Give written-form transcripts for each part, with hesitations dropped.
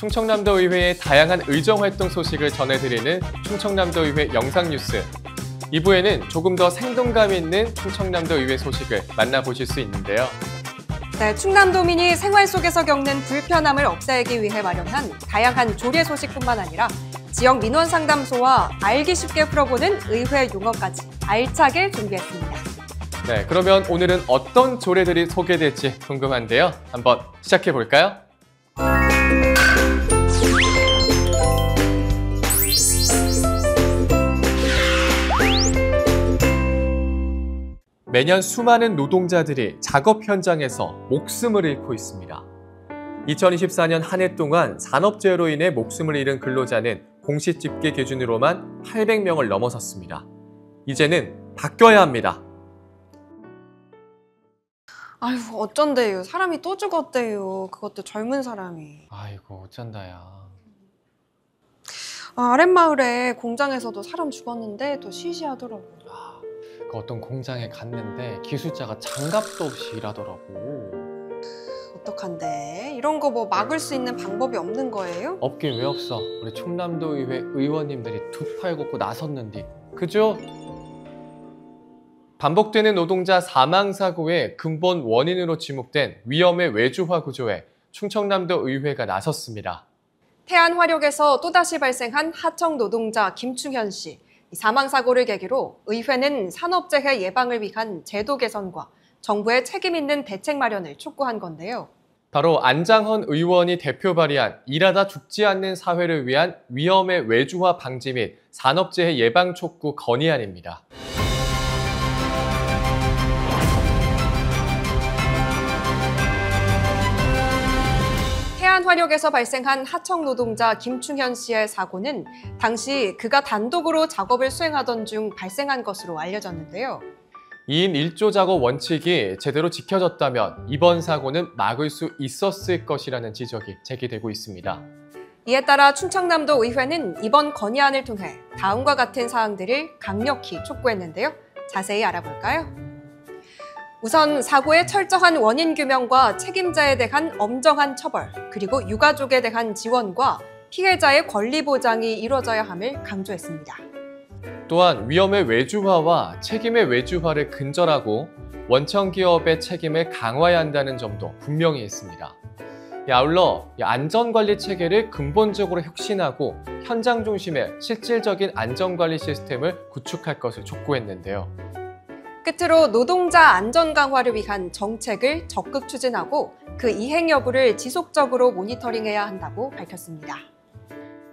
충청남도의회의 다양한 의정활동 소식을 전해드리는 충청남도의회 영상뉴스. 2부에는 조금 더 생동감 있는 충청남도의회 소식을 만나보실 수 있는데요. 네, 충남도민이 생활 속에서 겪는 불편함을 없애기 위해 마련한 다양한 조례 소식뿐만 아니라 지역 민원 상담소와 알기 쉽게 풀어보는 의회 용어까지 알차게 준비했습니다. 네, 그러면 오늘은 어떤 조례들이 소개될지 궁금한데요. 한번 시작해 볼까요? 매년 수많은 노동자들이 작업 현장에서 목숨을 잃고 있습니다. 2024년 한 해 동안 산업재해로 인해 목숨을 잃은 근로자는 공시 집계 기준으로만 800명을 넘어섰습니다. 이제는 바뀌어야 합니다. 아유, 어쩐대요. 사람이 또 죽었대요. 그것도 젊은 사람이. 아이고, 어쩐다야. 아랫마을에 공장에서도 사람 죽었는데 또 시시하더라고요. 그 어떤 공장에 갔는데 기술자가 장갑도 없이 일하더라고. 어떡한데? 이런 거 뭐 막을 수 있는 방법이 없는 거예요? 없긴 왜 없어. 우리 충남도의회 의원님들이 두 팔 걷고 나섰는데. 그죠? 반복되는 노동자 사망사고의 근본 원인으로 지목된 위험의 외주화 구조에 충청남도 의회가 나섰습니다. 태안화력에서 또다시 발생한 하청 노동자 김충현 씨. 사망사고를 계기로 의회는 산업재해 예방을 위한 제도 개선과 정부의 책임 있는 대책 마련을 촉구한 건데요. 바로 안장헌 의원이 대표 발의한 일하다 죽지 않는 사회를 위한 위험의 외주화 방지 및 산업재해 예방 촉구 건의안입니다. 태안화력에서 발생한 하청 노동자 김충현 씨의 사고는 당시 그가 단독으로 작업을 수행하던 중 발생한 것으로 알려졌는데요. 2인 1조 작업 원칙이 제대로 지켜졌다면 이번 사고는 막을 수 있었을 것이라는 지적이 제기되고 있습니다. 이에 따라 충청남도 의회는 이번 건의안을 통해 다음과 같은 사항들을 강력히 촉구했는데요. 자세히 알아볼까요? 우선 사고의 철저한 원인 규명과 책임자에 대한 엄정한 처벌, 그리고 유가족에 대한 지원과 피해자의 권리 보장이 이루어져야 함을 강조했습니다. 또한 위험의 외주화와 책임의 외주화를 근절하고 원청 기업의 책임을 강화해야 한다는 점도 분명히 했습니다. 아울러 안전관리 체계를 근본적으로 혁신하고 현장 중심의 실질적인 안전관리 시스템을 구축할 것을 촉구했는데요. 끝으로 노동자 안전 강화를 위한 정책을 적극 추진하고 그 이행 여부를 지속적으로 모니터링해야 한다고 밝혔습니다.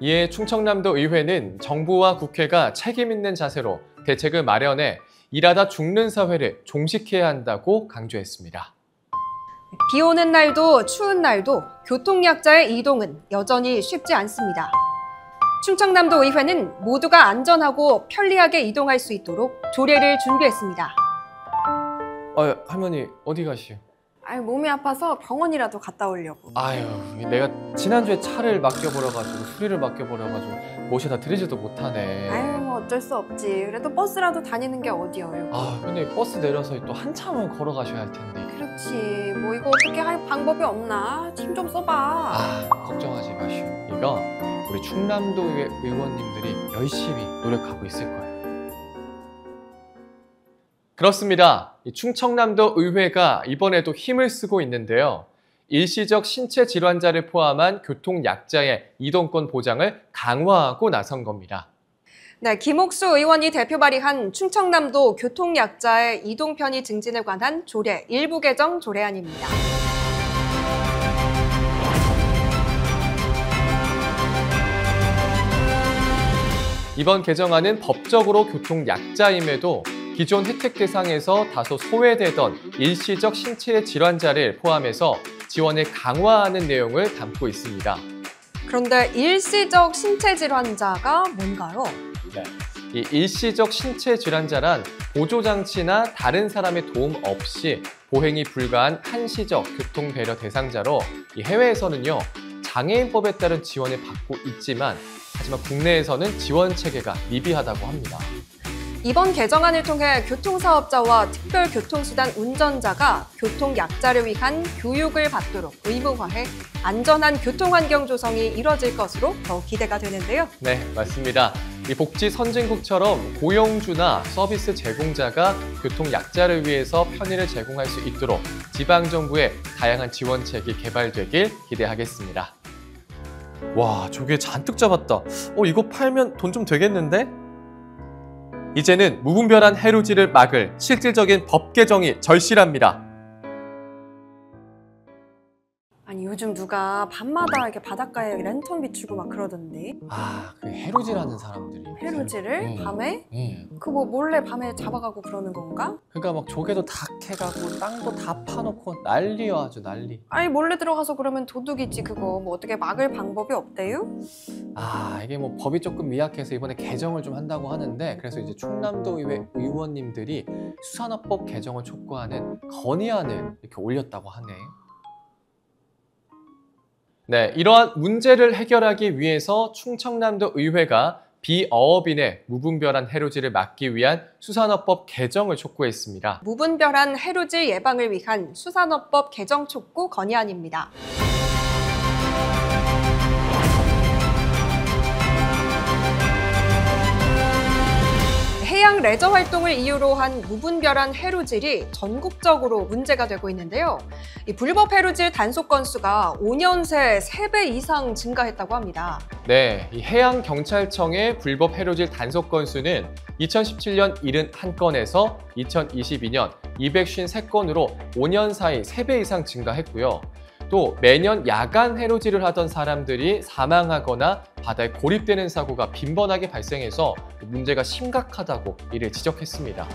이에 충청남도 의회는 정부와 국회가 책임 있는 자세로 대책을 마련해 일하다 죽는 사회를 종식해야 한다고 강조했습니다. 비 오는 날도 추운 날도 교통약자의 이동은 여전히 쉽지 않습니다. 충청남도 의회는 모두가 안전하고 편리하게 이동할 수 있도록 조례를 준비했습니다. 할머니 어디 가시오? 몸이 아파서 병원이라도 갔다 오려고. 내가 지난주에 차를 맡겨버려가지고 수리를 맡겨버려가지고 모셔다 드리지도 못하네. 뭐 어쩔 수 없지. 그래도 버스라도 다니는 게 어디여요. 근데 버스 내려서 또 한참을 걸어가셔야 할 텐데. 그렇지. 뭐 이거 어떻게 할 방법이 없나? 힘 좀 써봐. 걱정하지 마시오. 이거 우리 충남도의회 의원님들이 열심히 노력하고 있을 거예요. 그렇습니다. 충청남도 의회가 이번에도 힘을 쓰고 있는데요. 일시적 신체 질환자를 포함한 교통약자의 이동권 보장을 강화하고 나선 겁니다. 네, 김옥수 의원이 대표 발의한 충청남도 교통약자의 이동 편의 증진에 관한 조례 일부 개정 조례안입니다. 이번 개정안은 법적으로 교통약자임에도 기존 혜택 대상에서 다소 소외되던 일시적 신체 질환자를 포함해서 지원을 강화하는 내용을 담고 있습니다. 그런데 일시적 신체 질환자가 뭔가요? 네, 이 일시적 신체 질환자란 보조장치나 다른 사람의 도움 없이 보행이 불가한 한시적 교통배려 대상자로 해외에서는요, 장애인법에 따른 지원을 받고 있지만 하지만 국내에서는 지원 체계가 미비하다고 합니다. 이번 개정안을 통해 교통사업자와 특별교통수단 운전자가 교통약자를 위한 교육을 받도록 의무화해 안전한 교통환경 조성이 이뤄질 것으로 더 기대가 되는데요. 네, 맞습니다. 이 복지 선진국처럼 고용주나 서비스 제공자가 교통약자를 위해서 편의를 제공할 수 있도록 지방정부의 다양한 지원책이 개발되길 기대하겠습니다. 와, 조개 잔뜩 잡았다. 이거 팔면 돈 좀 되겠는데? 이제는 무분별한 해루질을 막을 실질적인 법 개정이 절실합니다. 아니 요즘 누가 밤마다 이렇게 바닷가에 랜턴 비추고 막 그러던데. 그 해루질하는 사람들이. 해루질을 네. 밤에? 네. 그 뭐 몰래 밤에 잡아가고 그러는 건가? 그러니까 막 조개도 다 캐가고 땅도 다 파놓고 난리야, 아주 난리. 아니 몰래 들어가서 그러면 도둑이지 그거. 뭐 어떻게 막을 방법이 없대요? 이게 뭐 법이 조금 미약해서 이번에 개정을 좀 한다고 하는데, 그래서 이제 충남도 의회 의원님들이 수산업법 개정을 촉구하는 건의안을 이렇게 올렸다고 하네. 네, 이러한 문제를 해결하기 위해서 충청남도 의회가 비어업인의 무분별한 해루질을 막기 위한 수산업법 개정을 촉구했습니다. 무분별한 해루질 예방을 위한 수산업법 개정 촉구 건의안입니다. 해양 레저 활동을 이유로 한 무분별한 해루질이 전국적으로 문제가 되고 있는데요. 이 불법 해루질 단속 건수가 5년 새 3배 이상 증가했다고 합니다. 네, 이 해양경찰청의 불법 해루질 단속 건수는 2017년 71건에서 2022년 253건으로 5년 사이 3배 이상 증가했고요. 또 매년 야간 해루질을 하던 사람들이 사망하거나 바다에 고립되는 사고가 빈번하게 발생해서 문제가 심각하다고 이를 지적했습니다.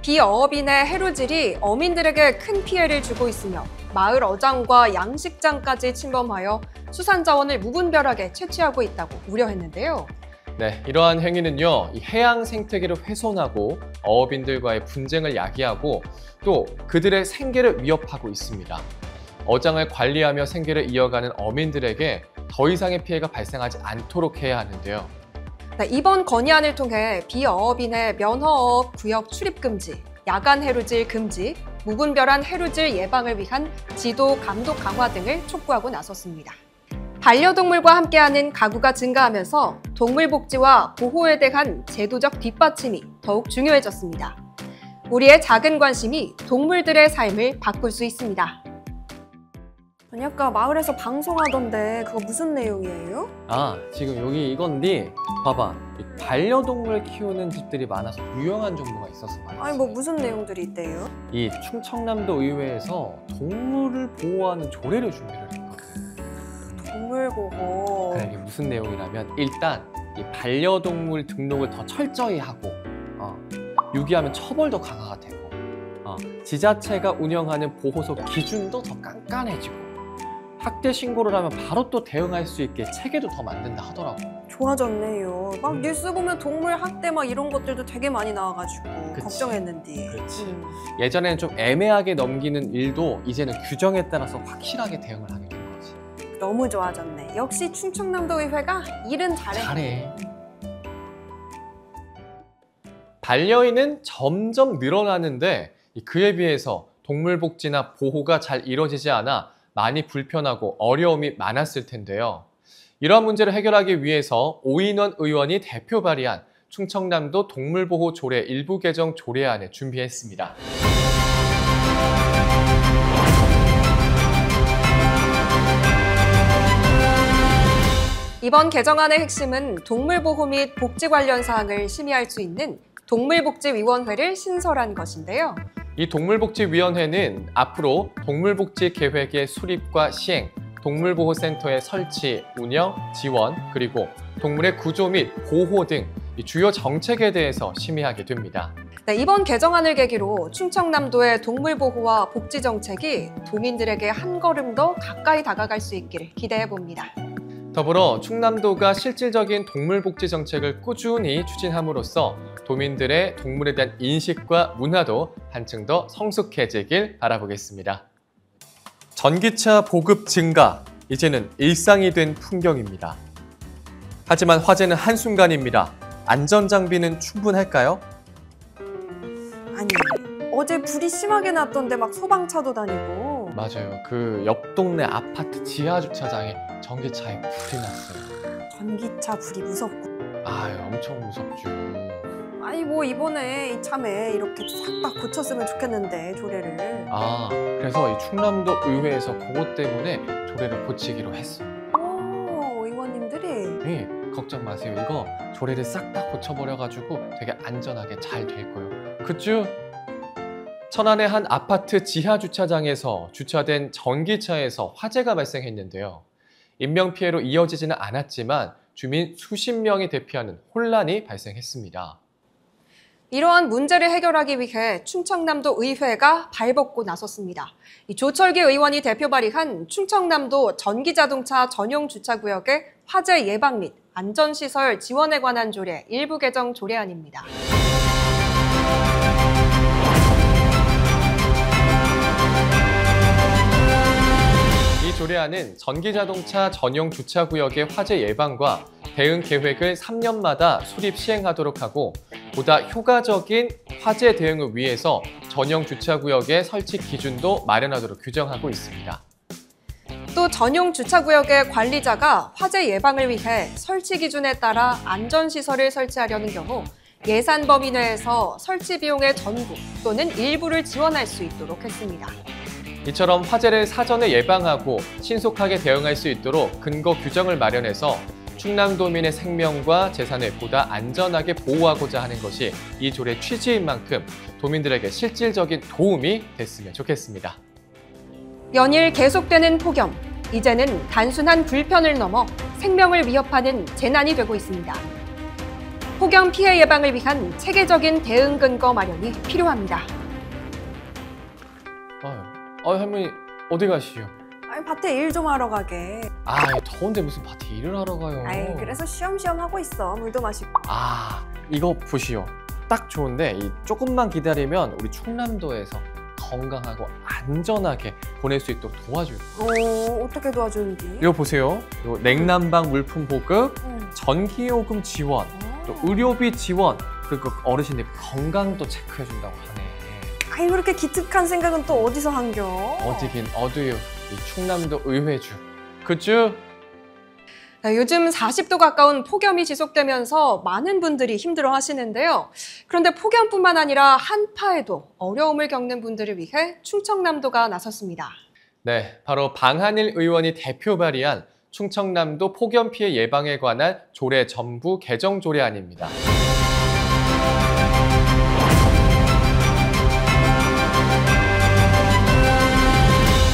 비어업인의 해루질이 어민들에게 큰 피해를 주고 있으며 마을 어장과 양식장까지 침범하여 수산 자원을 무분별하게 채취하고 있다고 우려했는데요. 네, 이러한 행위는요, 이 해양 생태계를 훼손하고 어업인들과의 분쟁을 야기하고 또 그들의 생계를 위협하고 있습니다. 어장을 관리하며 생계를 이어가는 어민들에게 더 이상의 피해가 발생하지 않도록 해야 하는데요. 네, 이번 건의안을 통해 비어업인의 면허업 구역 출입 금지, 야간 해루질 금지, 무분별한 해루질 예방을 위한 지도 감독 강화 등을 촉구하고 나섰습니다. 반려동물과 함께하는 가구가 증가하면서 동물 복지와 보호에 대한 제도적 뒷받침이 더욱 중요해졌습니다. 우리의 작은 관심이 동물들의 삶을 바꿀 수 있습니다. 아니 아까 마을에서 방송하던데 그거 무슨 내용이에요? 지금 여기 이건데 봐봐, 이 반려동물 키우는 집들이 많아서 유용한 정보가 있어서 말이지. 아니 뭐 무슨 내용들이 있대요? 이 충청남도 의회에서 동물을 보호하는 조례를 준비를 했거든. 동물 보호. 그래, 이게 무슨 내용이냐면 일단 이 반려동물 등록을 더 철저히 하고 유기하면 처벌도 강화가 되고 지자체가 운영하는 보호소 기준도 더 깐깐해지고 학대 신고를 하면 바로 또 대응할 수 있게 체계도 더 만든다 하더라고. 좋아졌네요. 막 뉴스 보면 동물 학대 막 이런 것들도 되게 많이 나와가지고 그치. 걱정했는데. 그렇지. 예전에는 좀 애매하게 넘기는 일도 이제는 규정에 따라서 확실하게 대응을 하게 된 거지. 너무 좋아졌네. 역시 충청남도 의회가 일은 잘해. 잘해. 반려인은 점점 늘어나는데 그에 비해서 동물 복지나 보호가 잘 이루어지지 않아 많이 불편하고 어려움이 많았을 텐데요. 이러한 문제를 해결하기 위해서 오인원 의원이 대표 발의한 충청남도 동물보호 조례 일부 개정 조례안을 준비했습니다. 이번 개정안의 핵심은 동물보호 및 복지 관련 사항을 심의할 수 있는 동물복지위원회를 신설한 것인데요. 이 동물복지위원회는 앞으로 동물복지 계획의 수립과 시행, 동물보호센터의 설치, 운영, 지원, 그리고 동물의 구조 및 보호 등 주요 정책에 대해서 심의하게 됩니다. 네, 이번 개정안을 계기로 충청남도의 동물보호와 복지 정책이 도민들에게 한 걸음 더 가까이 다가갈 수 있기를 기대해 봅니다. 더불어 충남도가 실질적인 동물복지 정책을 꾸준히 추진함으로써 도민들의 동물에 대한 인식과 문화도 한층 더 성숙해지길 바라보겠습니다. 전기차 보급 증가, 이제는 일상이 된 풍경입니다. 하지만 화제는 한순간입니다. 안전장비는 충분할까요? 아니, 어제 불이 심하게 났던데 막 소방차도 다니고. 맞아요. 그 옆 동네 아파트 지하 주차장에 전기차에 불이 났어요. 전기차 불이 무섭고. 아유, 엄청 무섭죠. 아니 뭐 이번에 이참에 이렇게 싹 다 고쳤으면 좋겠는데 조례를. 아, 그래서 이 충남도 의회에서 그것 때문에 조례를 고치기로 했어요. 오, 의원님들이. 네, 걱정 마세요. 이거 조례를 싹 다 고쳐버려가지고 되게 안전하게 잘 될 거예요. 그쵸? 천안의 한 아파트 지하 주차장에서 주차된 전기차에서 화재가 발생했는데요. 인명피해로 이어지지는 않았지만 주민 수십 명이 대피하는 혼란이 발생했습니다. 이러한 문제를 해결하기 위해 충청남도 의회가 발벗고 나섰습니다. 이 조철기 의원이 대표 발의한 충청남도 전기자동차 전용 주차구역의 화재 예방 및 안전시설 지원에 관한 조례 일부 개정 조례안입니다. 이 조례안은 전기자동차 전용 주차구역의 화재 예방과 대응 계획을 3년마다 수립 시행하도록 하고 보다 효과적인 화재 대응을 위해서 전용 주차구역의 설치 기준도 마련하도록 규정하고 있습니다. 또 전용 주차구역의 관리자가 화재 예방을 위해 설치 기준에 따라 안전시설을 설치하려는 경우 예산 범위 내에서 설치 비용의 전부 또는 일부를 지원할 수 있도록 했습니다. 이처럼 화재를 사전에 예방하고 신속하게 대응할 수 있도록 근거 규정을 마련해서 충남도민의 생명과 재산을 보다 안전하게 보호하고자 하는 것이 이 조례 취지인 만큼 도민들에게 실질적인 도움이 됐으면 좋겠습니다. 연일 계속되는 폭염, 이제는 단순한 불편을 넘어 생명을 위협하는 재난이 되고 있습니다. 폭염 피해 예방을 위한 체계적인 대응 근거 마련이 필요합니다. 할머니 어디 가시죠? 아니, 밭에 일 좀 하러 가게. 더운데 무슨 밭에 일을 하러 가요? 그래서 쉬엄쉬엄 하고 있어. 물도 마시고. 이거 보시오. 딱 좋은데 이 조금만 기다리면 우리 충남도에서 건강하고 안전하게 보낼 수 있도록 도와줄 거예요. 어떻게 도와주는지? 이거 보세요. 이거 냉난방 물품 보급, 전기요금 지원, 또 의료비 지원, 그리고 어르신들 건강도 체크해준다고 하네. 그렇게 기특한 생각은 또 어디서 한겨? 어디긴 어디요. 이 충남도 의회주. 그쵸? 요즘 40도 가까운 폭염이 지속되면서 많은 분들이 힘들어 하시는데요. 그런데 폭염뿐만 아니라 한파에도 어려움을 겪는 분들을 위해 충청남도가 나섰습니다. 네, 바로 방한일 의원이 대표 발의한 충청남도 폭염 피해 예방에 관한 조례 전부 개정 조례안입니다.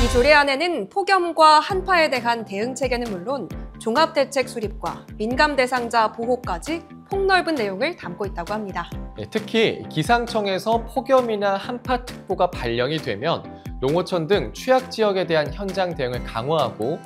이 조례안에는 폭염과 한파에 대한 대응 체계는 물론 종합대책 수립과 민감 대상자 보호까지 폭넓은 내용을 담고 있다고 합니다. 특히 기상청에서 폭염이나 한파특보가 발령이 되면 농어촌 등 취약 지역에 대한 현장 대응을 강화하고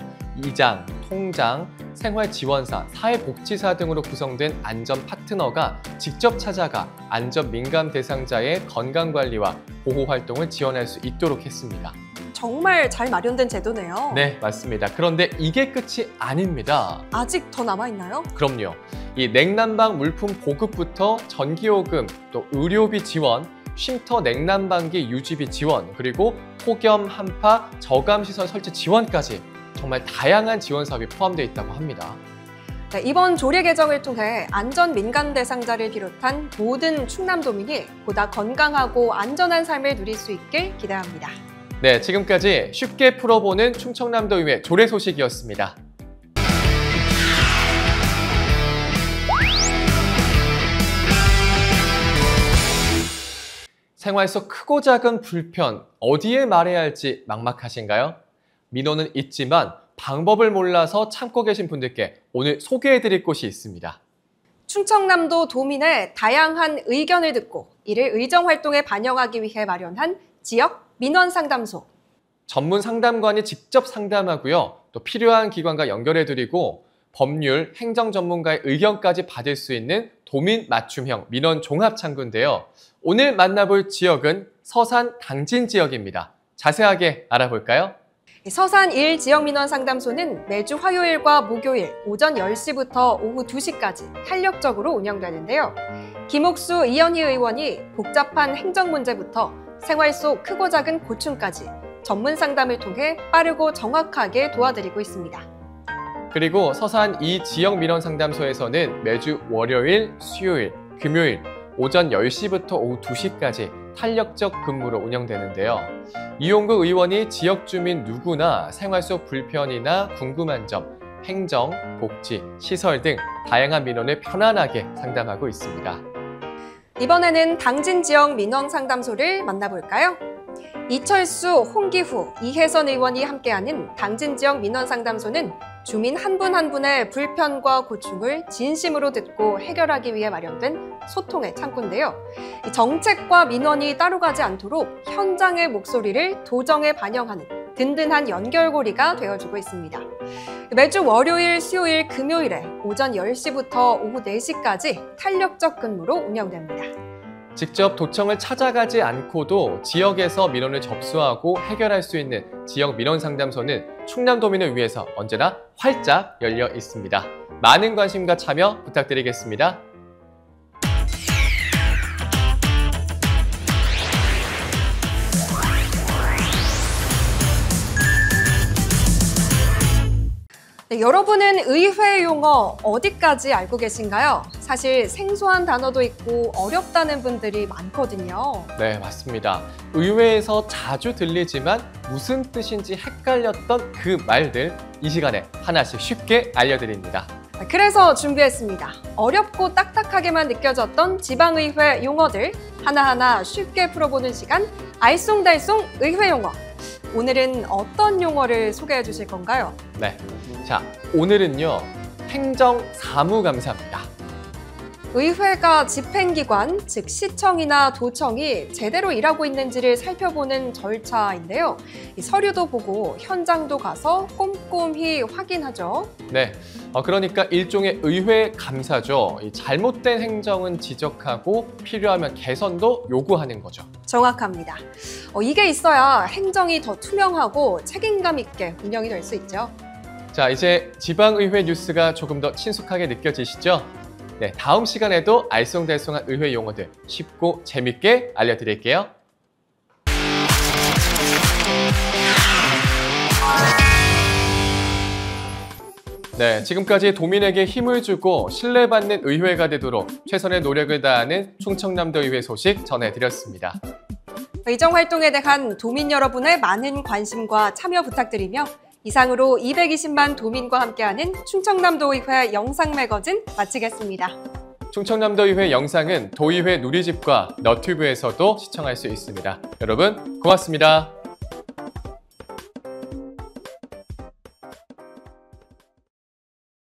이장, 통장, 생활지원사, 사회복지사 등으로 구성된 안전 파트너가 직접 찾아가 안전 민감 대상자의 건강관리와 보호 활동을 지원할 수 있도록 했습니다. 정말 잘 마련된 제도네요. 네, 맞습니다. 그런데 이게 끝이 아닙니다. 아직 더 남아있나요? 그럼요. 이 냉난방 물품 보급부터 전기요금, 또 의료비 지원, 쉼터 냉난방기 유지비 지원, 그리고 폭염, 한파, 저감시설 설치 지원까지 정말 다양한 지원 사업이 포함되어 있다고 합니다. 네, 이번 조례 개정을 통해 안전 민감 대상자를 비롯한 모든 충남도민이 보다 건강하고 안전한 삶을 누릴 수 있길 기대합니다. 네, 지금까지 쉽게 풀어보는 충청남도의회 조례 소식이었습니다. 생활 속 크고 작은 불편, 어디에 말해야 할지 막막하신가요? 민원은 있지만 방법을 몰라서 참고 계신 분들께 오늘 소개해드릴 곳이 있습니다. 충청남도 도민의 다양한 의견을 듣고 이를 의정활동에 반영하기 위해 마련한 지역 민원상담소. 전문 상담관이 직접 상담하고요. 또 필요한 기관과 연결해드리고 법률, 행정 전문가의 의견까지 받을 수 있는 도민 맞춤형 민원 종합 창구인데요. 오늘 만나볼 지역은 서산 당진 지역입니다. 자세하게 알아볼까요? 서산 1 지역민원상담소는 매주 화요일과 목요일 오전 10시부터 오후 2시까지 탄력적으로 운영되는데요. 김옥수 이현희 의원이 복잡한 행정 문제부터 생활 속 크고 작은 고충까지 전문 상담을 통해 빠르고 정확하게 도와드리고 있습니다. 그리고 서산 2 지역민원상담소에서는 매주 월요일, 수요일, 금요일 오전 10시부터 오후 2시까지 탄력적 근무로 운영되는데요. 이용구 의원이 지역 주민 누구나 생활 속 불편이나 궁금한 점, 행정, 복지, 시설 등 다양한 민원을 편안하게 상담하고 있습니다. 이번에는 당진 지역 민원 상담소를 만나볼까요? 이철수, 홍기후, 이혜선 의원이 함께하는 당진 지역 민원 상담소는 주민 한 분 한 분의 불편과 고충을 진심으로 듣고 해결하기 위해 마련된 소통의 창구인데요. 정책과 민원이 따로 가지 않도록 현장의 목소리를 도정에 반영하는 든든한 연결고리가 되어주고 있습니다. 매주 월요일, 수요일, 금요일에 오전 10시부터 오후 4시까지 탄력적 근무로 운영됩니다. 직접 도청을 찾아가지 않고도 지역에서 민원을 접수하고 해결할 수 있는 지역 민원 상담소는 충남도민을 위해서 언제나 활짝 열려 있습니다. 많은 관심과 참여 부탁드리겠습니다. 네, 여러분은 의회 용어 어디까지 알고 계신가요? 사실 생소한 단어도 있고 어렵다는 분들이 많거든요. 네, 맞습니다. 의회에서 자주 들리지만 무슨 뜻인지 헷갈렸던 그 말들 이 시간에 하나씩 쉽게 알려드립니다. 그래서 준비했습니다. 어렵고 딱딱하게만 느껴졌던 지방의회 용어들 하나하나 쉽게 풀어보는 시간, 알쏭달쏭 의회 용어. 오늘은 어떤 용어를 소개해 주실 건가요? 네, 자 오늘은요 행정사무감사입니다. 의회가 집행기관, 즉 시청이나 도청이 제대로 일하고 있는지를 살펴보는 절차인데요. 서류도 보고 현장도 가서 꼼꼼히 확인하죠. 네, 그러니까 일종의 의회 감사죠. 이 잘못된 행정은 지적하고 필요하면 개선도 요구하는 거죠. 정확합니다. 이게 있어야 행정이 더 투명하고 책임감 있게 운영이 될 수 있죠. 자, 이제 지방의회 뉴스가 조금 더 친숙하게 느껴지시죠? 네, 다음 시간에도 알쏭달쏭한 의회 용어들 쉽고 재밌게 알려드릴게요. 네, 지금까지 도민에게 힘을 주고 신뢰받는 의회가 되도록 최선의 노력을 다하는 충청남도 의회 소식 전해드렸습니다. 의정 활동에 대한 도민 여러분의 많은 관심과 참여 부탁드리며 이상으로 220만 도민과 함께하는 충청남도 의회 영상 매거진 마치겠습니다. 충청남도 의회 영상은 도의회 누리집과 너튜브에서도 시청할 수 있습니다. 여러분 고맙습니다.